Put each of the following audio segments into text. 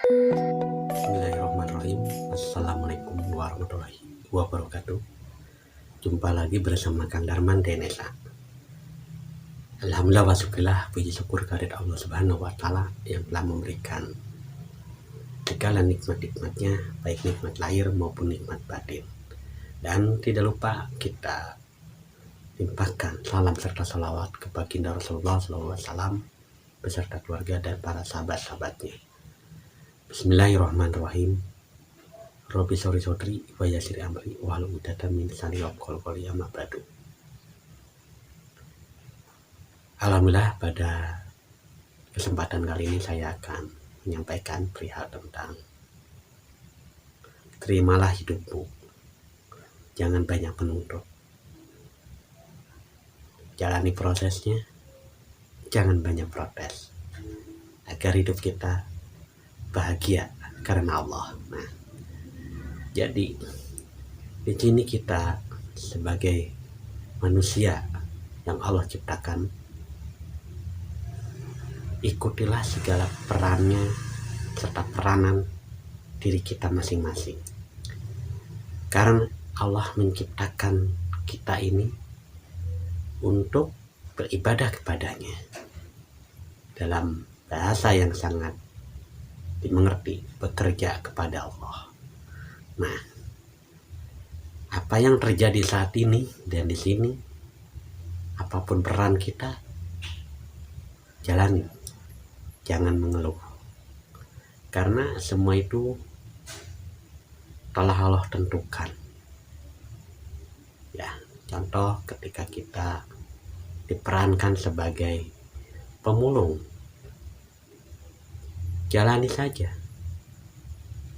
Bismillahirrahmanirrahim. Assalamualaikum warahmatullahi wabarakatuh. Jumpa lagi bersama Kang Darman Denesa. Alhamdulillah wa syukurillah, puji syukur kehadirat Allah Subhanahu wa taala yang telah memberikan segala nikmat-nikmatnya, baik nikmat lahir maupun nikmat batin. Dan tidak lupa kita limpahkan salam serta salawat kepada baginda Rasulullah SAW beserta keluarga dan para sahabat-sahabatnya. Bismillahirrahmanirrahim. Robi sori sodri wa yasir amri wahlul 'uqdatam min lisani yafqahu qawli amma ba'du. Alhamdulillah, pada kesempatan kali ini saya akan menyampaikan perihal tentang terimalah hidupmu, jangan banyak menuntut. Jalani prosesnya, jangan banyak protes, agar hidup kita bahagia karena Allah. Nah, jadi di sini kita sebagai manusia yang Allah ciptakan, ikutilah segala perannya serta peranan diri kita masing-masing. Karena Allah menciptakan kita ini untuk beribadah kepadanya. Dalam bahasa yang sangat dimengerti, bekerja kepada Allah. Nah, apa yang terjadi saat ini dan di sini, apapun peran kita, jalani, jangan mengeluh, karena semua itu telah Allah tentukan. Ya, contoh ketika kita diperankan sebagai pemulung, jalani saja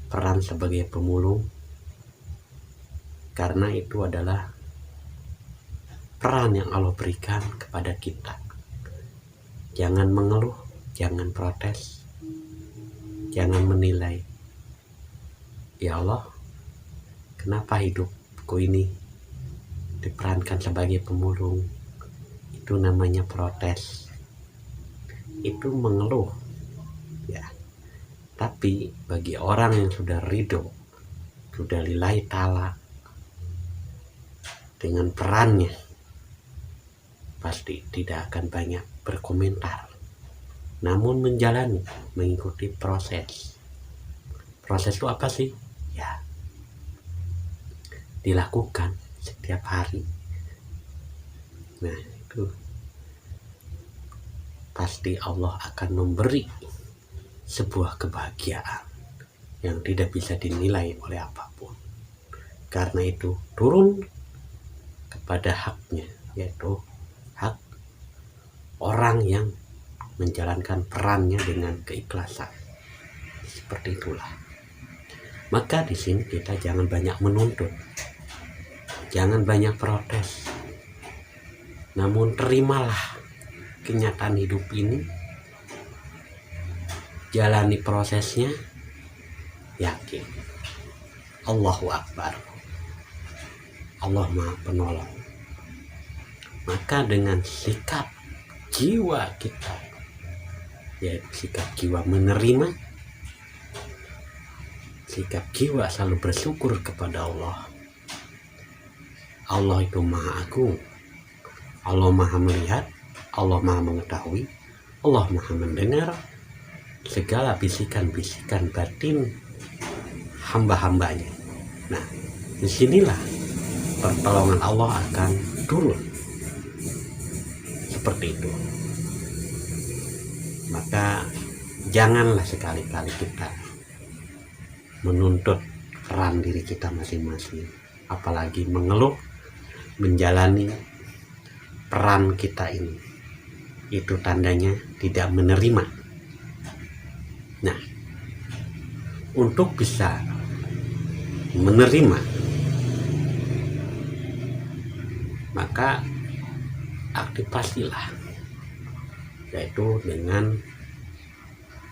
peran sebagai pemulung, karena itu adalah peran yang Allah berikan kepada kita. Jangan mengeluh, jangan protes, jangan menilai, ya Allah, kenapa hidupku ini diperankan sebagai pemulung. Itu namanya protes, itu mengeluh, ya. Tapi bagi orang yang sudah ridho, sudah lillahi ta'ala dengan perannya, pasti tidak akan banyak berkomentar, namun menjalani, mengikuti proses. Proses itu apa sih? Ya, dilakukan setiap hari. Nah, itu pasti Allah akan memberi sebuah kebahagiaan yang tidak bisa dinilai oleh apapun. Karena itu turun kepada haknya, yaitu hak orang yang menjalankan perannya dengan keikhlasan. Seperti itulah. Maka di sini kita jangan banyak menuntut, jangan banyak protes, namun terimalah kenyataan hidup ini, jalani prosesnya, yakin Allahu Akbar, Allah Maha Penolong. Maka dengan sikap jiwa kita, yaitu sikap jiwa menerima, sikap jiwa selalu bersyukur kepada Allah. Allah itu Maha Agung, Allah Maha Melihat, Allah Maha Mengetahui, Allah Maha Mendengar segala bisikan-bisikan batin hamba-hambanya. Nah, disinilah pertolongan Allah akan turun. Seperti itu. Maka janganlah sekali-kali kita menuntut peran diri kita masing-masing, apalagi mengeluh menjalani peran kita ini. Itu tandanya tidak menerima. Nah, untuk bisa menerima, maka aktifasilah, yaitu dengan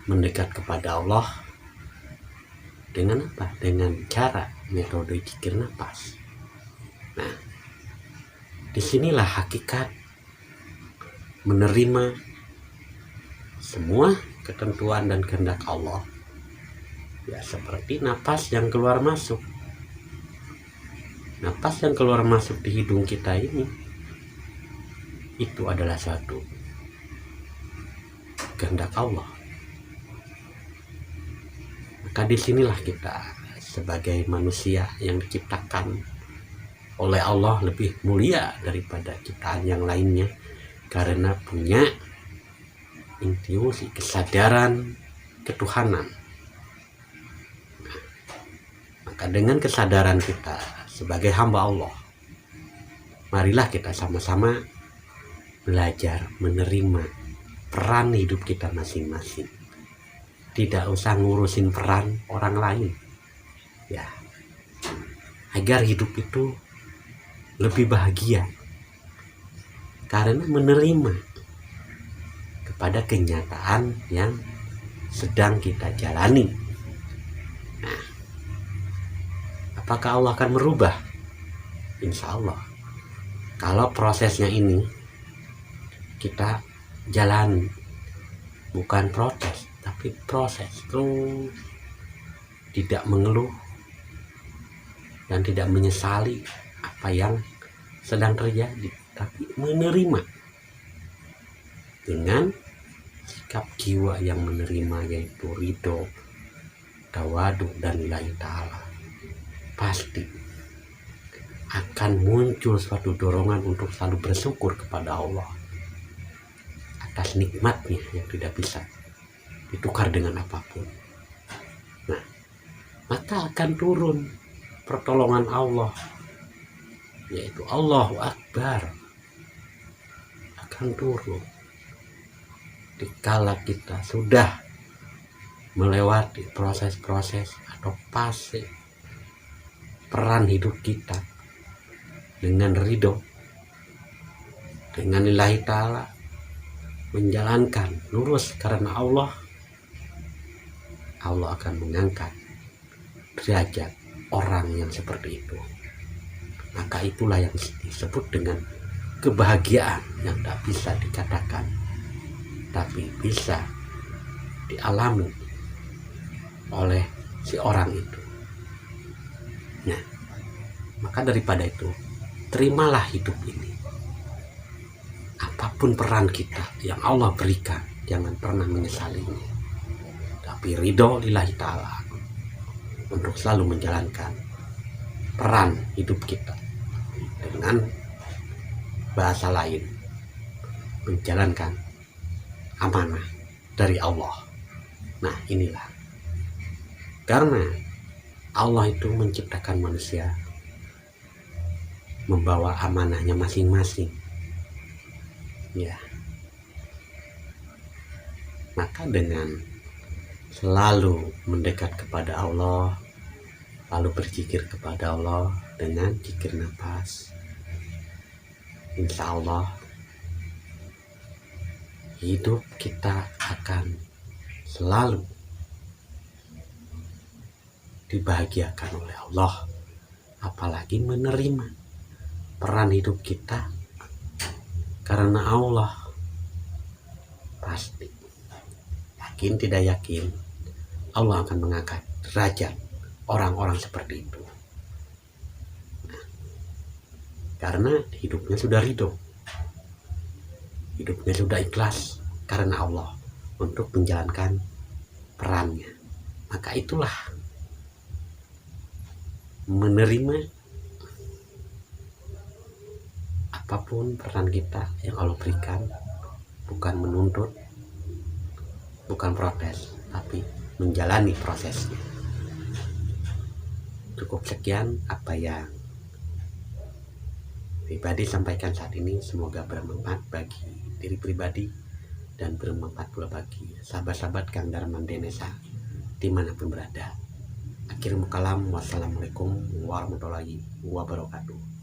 mendekat kepada Allah. Dengan apa? Dengan cara metode zikir nafas. Nah, disinilah hakikat menerima semua ketentuan dan kehendak Allah Ya, seperti napas yang keluar masuk. Napas yang keluar masuk di hidung kita ini, itu adalah suatu kehendak Allah. Maka disinilah kita sebagai manusia yang diciptakan oleh Allah lebih mulia daripada ciptaan yang lainnya, karena punya intuisi, kesadaran ketuhanan. Maka dengan kesadaran kita sebagai hamba Allah, marilah kita sama-sama belajar menerima peran hidup kita masing-masing. Tidak usah ngurusin peran orang lain, ya, agar hidup itu lebih bahagia, karena menerima kepada kenyataan yang sedang kita jalani. Nah, apakah Allah akan merubah? Insya Allah, kalau prosesnya ini kita jalani, bukan protes, tapi proses, terus tidak mengeluh dan tidak menyesali apa yang sedang terjadi, tapi menerima dengan sikap jiwa yang menerima, yaitu ridho, tawadu, dan lillahi ta'ala. Pasti akan muncul suatu dorongan untuk selalu bersyukur kepada Allah atas nikmatnya yang tidak bisa ditukar dengan apapun. Nah, maka akan turun pertolongan Allah, yaitu Allahu Akbar, akan turun dikala kita sudah melewati proses-proses atau fase peran hidup kita dengan ridho, dengan lillahi ta'ala, menjalankan lurus karena Allah. Allah akan mengangkat derajat orang yang seperti itu. Maka itulah yang disebut dengan kebahagiaan yang tak bisa dikatakan, tapi bisa dialami oleh si orang itu. Nah, maka daripada itu, terimalah hidup ini. Apapun peran kita yang Allah berikan, jangan pernah menyesalinya, tapi ridho lillahi ta'ala untuk selalu menjalankan peran hidup kita. Dengan bahasa lain, menjalankan amanah dari Allah. Nah, inilah karena Allah itu menciptakan manusia membawa amanahnya masing-masing, ya. Maka dengan selalu mendekat kepada Allah, lalu berzikir kepada Allah dengan zikir nafas, insya Allah hidup kita akan selalu dibahagiakan oleh Allah. Apalagi menerima peran hidup kita karena Allah. Pasti, yakin tidak yakin, Allah akan mengangkat derajat orang-orang seperti itu. Nah, karena hidupnya sudah ridho, hidupnya sudah ikhlas karena Allah untuk menjalankan perannya. Maka itulah menerima apapun peran kita yang Allah berikan, bukan menuntut, bukan protes, tapi menjalani prosesnya. Cukup sekian apa yang pribadi sampaikan saat ini. Semoga bermanfaat bagi diri pribadi dan bermanfaat pula bagi sahabat-sahabat Kang Darman Denesa dimanapun berada. Akhirul kalam, wassalamualaikum warahmatullahi wabarakatuh.